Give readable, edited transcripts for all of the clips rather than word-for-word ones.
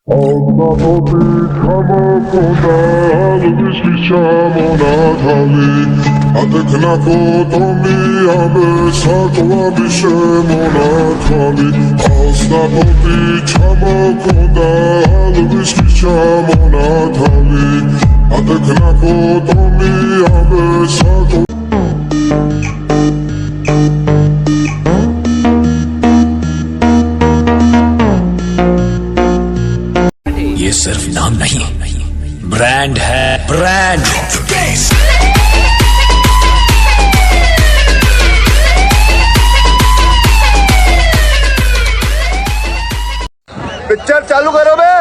Odnałowy kamokonal, wyświciamo na tali, a tak na kotomi, aby sakołaby się na tali. Odnałowy kamokonal, wyświciamo na tali, a tak na kotomi, aby sakołaby. ये सिर्फ नाम नहीं, brand है, brand. Picture चालू करो बे।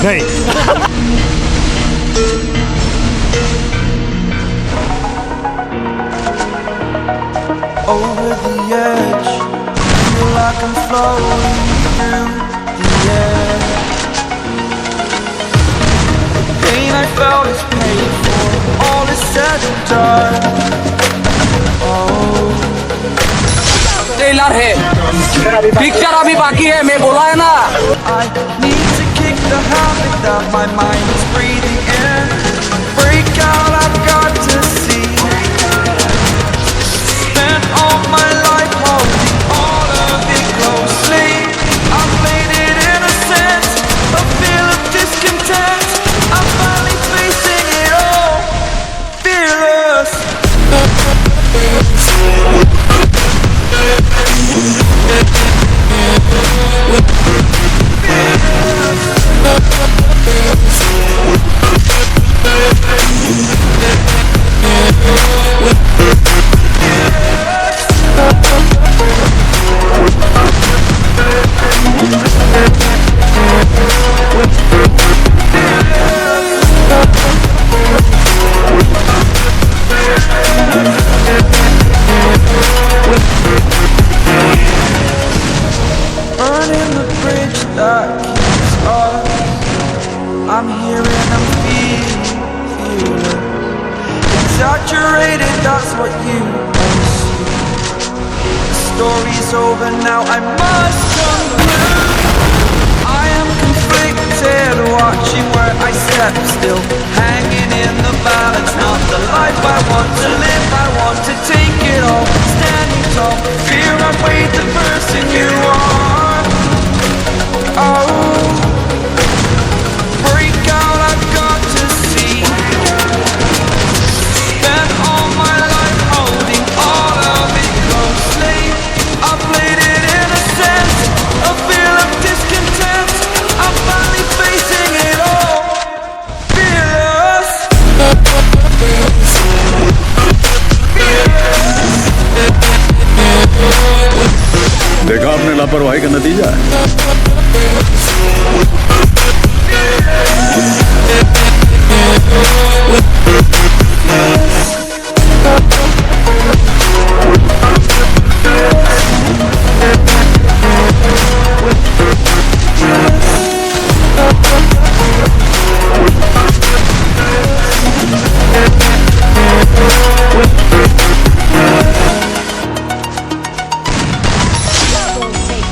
नहीं over the edge. Feel like I'm floating through the air. The pain I felt is paid for. All is said and done. Oh, trailer है, picture अभी बाकी है, मैं बोला है ना। I need to kick the habit that my mind is breathing in. Break out, I've got to see. Spent all my life holding all of it closely. I played it innocent, a feel of discontent. I'm finally facing it all, fearless. Burning the bridge that keeps us. I'm here and I'm feeling exaggerated, that's what you assume. The story's over now, I must conclude. I am conflicted, watching where I step still, hanging in the balance. Not the life I want to live, I want to take it all. Standing tall, fear I weighed the person you are. Oh, break out, I've got to see. Spent all my life holding all of it closely. I played it innocent, a feel of discontent. I'm finally facing it all, fearless. देखा आपने लापरवाही का नतीजा है।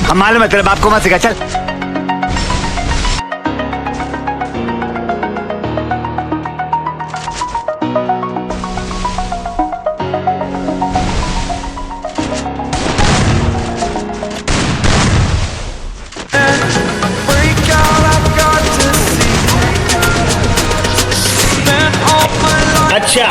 हम मालूम है तेरे बाप को मत सिखा चल Break out, I've got to see. Spent all my life. अच्छा